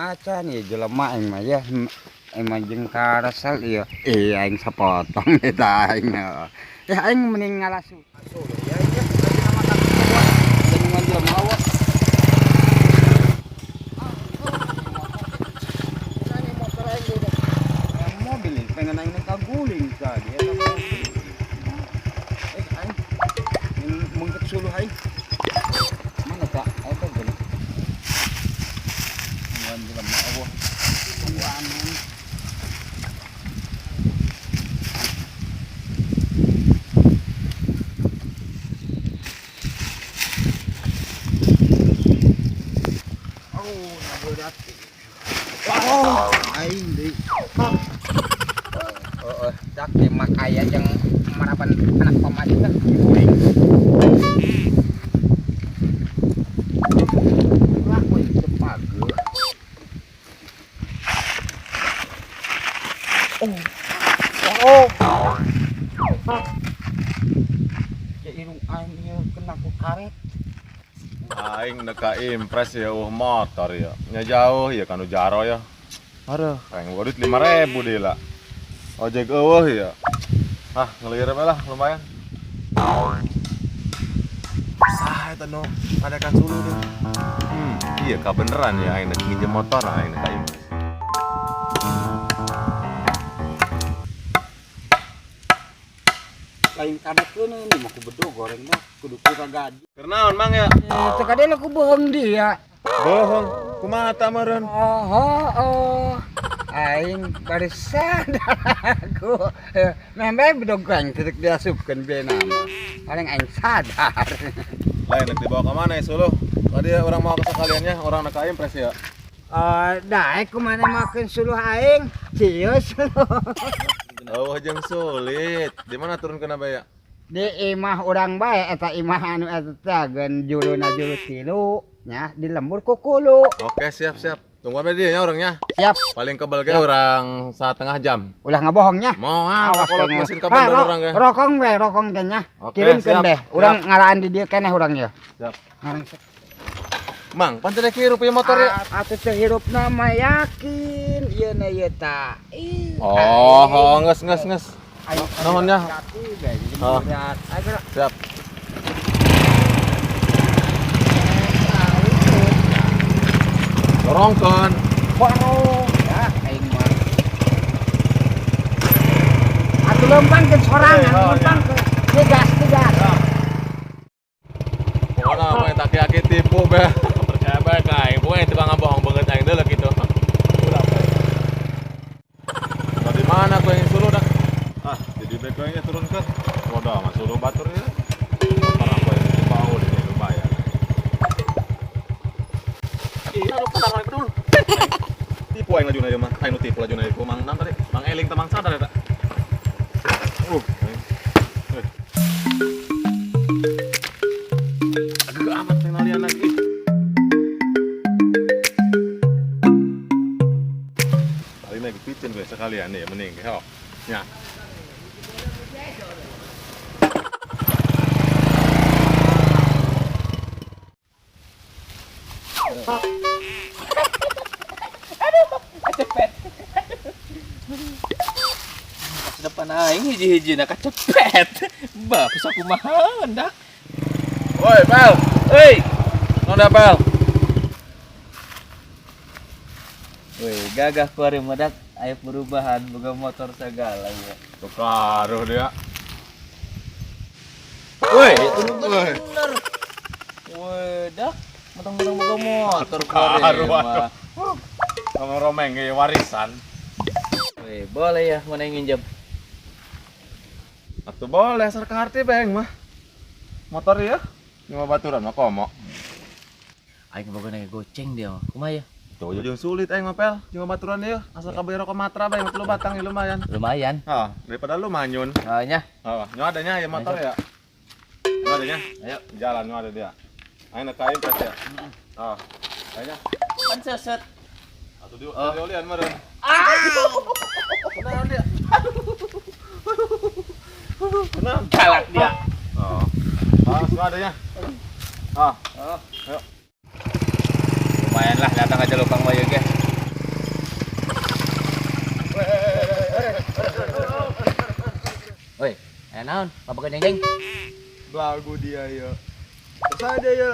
acan ya jelema aing mah ya emang jeung karasal ieu aing sapotong eta aing ya aing mending ngalasu ya ya nama tak dengan jelema awak motor aing udah mobil pengen aing kaguling tadi eta mobil aing mungkin suluh aing mana tak eta gini dengan jelema awak aman. Aing deui. Dak mak aya jeung marapan anak pamaji teh guling. Lah we tepage. Ya irung aing kena ku karet. Aing neka impres ya motor ya. Nya jauh ya kanu jaro ya. Aduh, aing bodit 5.000 deui lah. Ojek eueuh ya. Ah, ngelieur we lah lumayan. Sah eta nu ngadekan sulu teh. Iya kabeneran ya aing nginjem motor aing neka impres. Lain kadatkeun ini mah ku bedo goreng mah kudu ku gaji. Keur naon mang ya? Teu kadele ku bohong dia. Bohong. Kumaha ta meureun? Oh. Aing bari sadar aku. Memang bedogeng titik diasupkeun beuna mah. Paling aing sadar. Lain nek dibawa ka mana ya suluh? Tadi orang mau ke sekaliannya, orang nak impres ya. Daek kumana makeun suluh aing. Cius. Oh, jeung sulit. Di mana turunkeun abaya? Di imah urang bae eta imah anu eta gen juluna julu tilu nya di lembur ku kulu. Oke, siap. Tungguan dia nya orangnya. Siap. Paling kebal ge orang 1/2 jam. Ulah ngabohongnya. Mau Awas kalau kayaknya. mesin kabel orang ge. Rokong teh nya. Oke, Kirimkeun siap, deh. Urang ngaraan di dieu keneh urang ya. Siap. Ngarang Mang, pan teh hirup ieu motor ya? atuh teh hirupna mah yakin ieu na ieu ta. Oh, geus. Nuhun nya. Oh. Siap. Dorongkeun. Ya aing mah. Atuh lempang ke sorangan, lempang ke digas. Pokona mah eta aki tipu be. Percaya bae ka aing, pokoke tukang ngabohong beungeut aing deuleu kitu. Ulah bae. Di mana ku yang suluh dak? Ah, jadi bekonya turunkeun. Bodoh mah suluh batur ya. Parang bae bau di lumayan. Iya, lu patang dulu. Tipu aing lajuna ieu mah. Aing nu tipu lajuna ieu Mang Nam tadi. Mang Eling teh Mang sadar eta. Agak amat penalian lagi. Kali ini dipicin gue sekalian nih, mending heo. Ya. Kecepet. Pas depan aing hiji-hiji na kecepet. Bah, bisa kumaha hendak. Woi, Pel. Hei, Nona Pel. weh gagah kuari medak aya perubahan boga motor segala ya. Tukaruh dia. Woi, itu bener. Weh, dah mentang-mentang boga motor kuari mah. Kamu romeng ge warisan. Weh, boleh ya mana yang nginjem. Atuh boleh asal kaharti beng mah. Motor ya. Nyawa baturan mah komo. Aing boga nanya goceng dia mah. Kumaha ya? Tuh jeung sulit aing mah Pel. Nyawa baturan ya. Asal kabeh rokok matra beng 3 batang ya lumayan. Lumayan. Ah, daripada lu manyun. Nya. Oh, nyawa adanya ya motor ya. Nyawa adanya. Ayo jalan nyawa ada dia. Aing nak kain pres ya. Oh, kayaknya. Kan seset. Atuh diolian meureun. Beneran dia. Kenapa? Galak dia. Oh. Nyawa adanya. Ayo. Lumayan lah datang aja lubang bayu ge. naon? Bapak jeng. Belagu dia ya. Saya dia ya.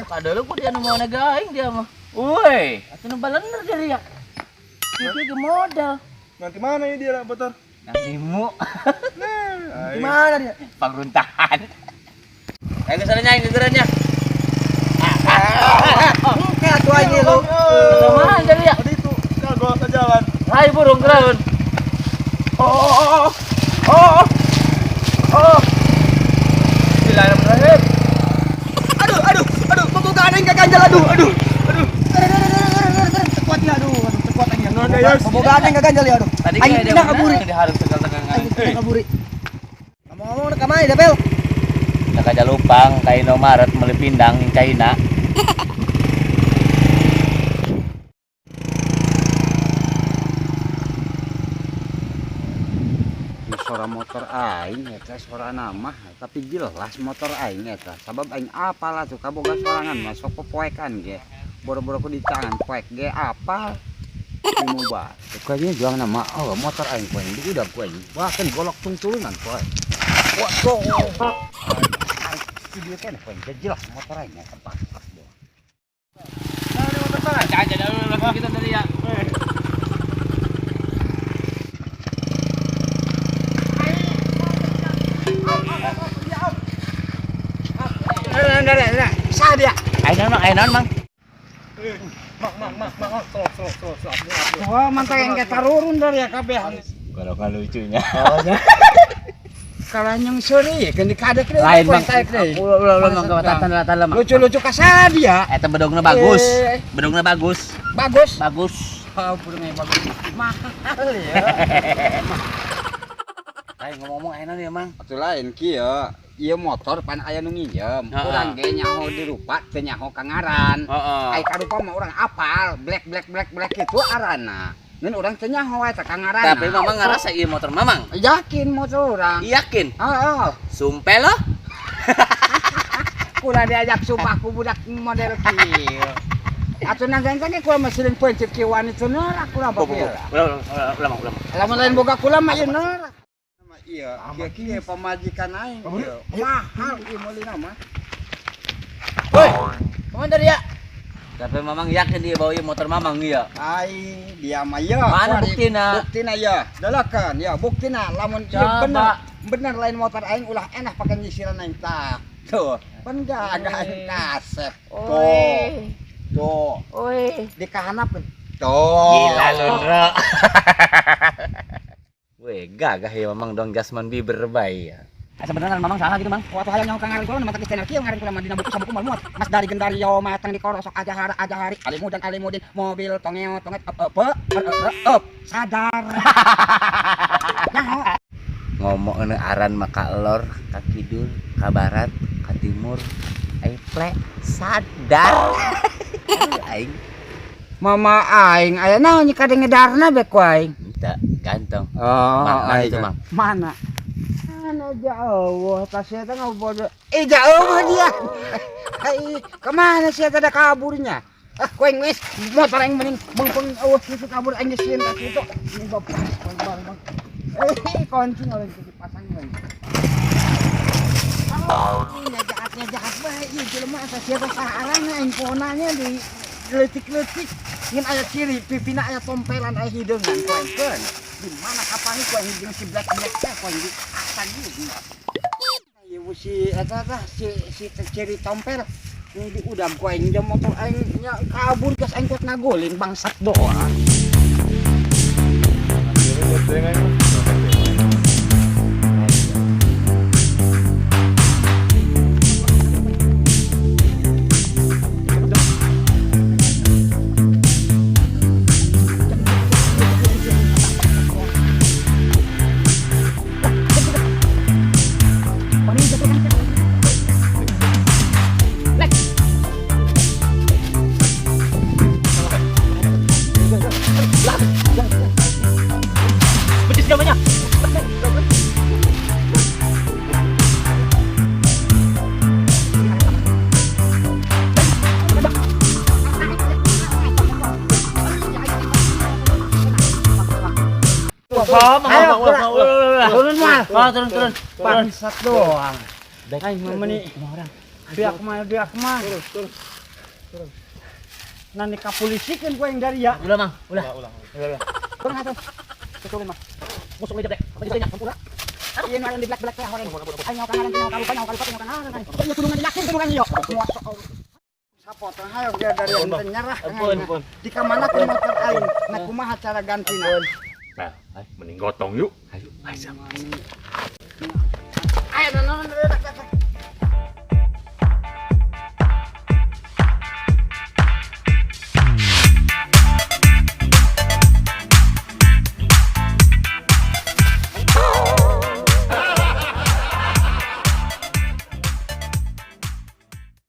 Kada lu kok dia nu mau negaing dia mah. Woi, atuh nu balener dia. Dia ge modal. Nanti mana ya dia lah Batar? Nantimu. Nah, Di mana dia? Pangruntahan. Ayo ke sana nyai gegerannya. Kayak tua ini lu. Mana dia? Tadi itu kagak usah jalan. Hai burung geraun. Oh. Bismillahirrahmanirrahim. Aduh, pembukaan yang gak ganjal, aduh. Tekuat ya, tekuat aja. Pembukaan yang gak ganjal ya, aduh. Tadi Aing dia tidak kaburi. Dia harus tegang-tegangan. Tidak kaburi. Ngomong-ngomong udah kamai dah, Bel. Dah kaja lupang kai Indomaret meuli pindang ning China. Suara motor aing eta suara nama tapi jelas motor aing eta sabab aing apalah tuh kaboga sorangan masuk poekan ge boro-boro ku di tangan poek ge apal mubah kayaknya juang nama motor aing poe di udah poe bahkan golok tungtulungan poe waduh video kan poe jelas motor aing eta pas Jangan kita dari ya. sah dia Ainan mang. wah mantap yang kita turun dari ya kabeh Kalau lucunya. kalau yang sore kan dikadek deh Lain bang. Ulah mang kawatan latala mang. lucu-lucu kasar dia Eta bedogna bagus. Bedogna bagus. bagus burungnya bagus mahal ya Ayo ngomong ainan ya mang. atuh lain kieu ieu motor pan aya nu nginjem urang ge nyaho dirupa teu nyaho kangaran ai karupa mah urang apal black kitu aranna ngan urang teu nyaho eta kangaranna Tapi mamang ngerasa ieu motor mamang. yakin motor urang Yakin? heeh Sumpah lo? kula diajak sumpah ku budak model kieu atuh nanggang ge kula mah seureun pencet kieu wanita neurak kula bae Ulah. lamun lain boga kula mah ieu neurak iya kieu pamajikan aing mahal ieu meulina mah Woi, kemana dari ya? Tapi mamang yakin dia bawa ieu motor mamang iya. ai dia mah ya Mana buktina? buktina ya dalakan ya buktina lamun ieu Coba. bener lain motor aing ulah enak pake nyisiran aing tak tuh pan gaga aing kasep tuh Oi. di kahanap tuh Gila lu, Bro. Weh, gagah ya mamang dong Jasmine Bieber bae ya. Sebenarnya mamang salah gitu, Mang. waktu hayang nyaho kangaran kula mata channel kieu ngaran kula mah dina buku sabuku mal muat mas dari gendari yo matang di korosok aja hari alimudin mobil tongeot sadar nyaho Ngomong aran maka lor, ka kidul, ka barat, ka timur, plek sadar. Aing mama aing aya naon nya kade ngedarna be ku aing minta gantong. oh Mana itu, Mang? mana jauh tas eta ngobodo jauh dia ai kemana sih eta da kaburnya koeng wis motor aing mending bengpeng itu kabur aing geusieun ka situ ini bapak bang kunci oleh dipasang lagi jahat bae ieu jelema asa sia teh saarana infonanya di leutik-leutik ngan aya ciri pipina aya tompelan aya hideungan koengkeun di mana kapan ku aing jeung si black teh koeng di asan ieu ieu si eta tah si ciri tompel ini di udang ku aing jeung motor aing nya kabur geus aing kuat ngagolin bangsat doa Betis namanya. Turun mal. Turun. Bangsat doang. Aing mah meni. Biak mah. Turun. Nanti kapolisikeun ku aing dari ya. Ulah, Mang. Ulah. Turun atuh. Turun mah. Musuh ngejek dek. Apa jadi campur? Ieu nu di belak-belak teh horeng. Aing nyau kangaran nyau karupa nyau kangaran. Ieu kudungan dilakin kudungan ieu. Sapotong hayo dia dari yang nyerah. Ampun. Di kamana ku motor aing. Nah kumaha cara gantina? Nah, mending gotong yuk. Ayo, Ayo,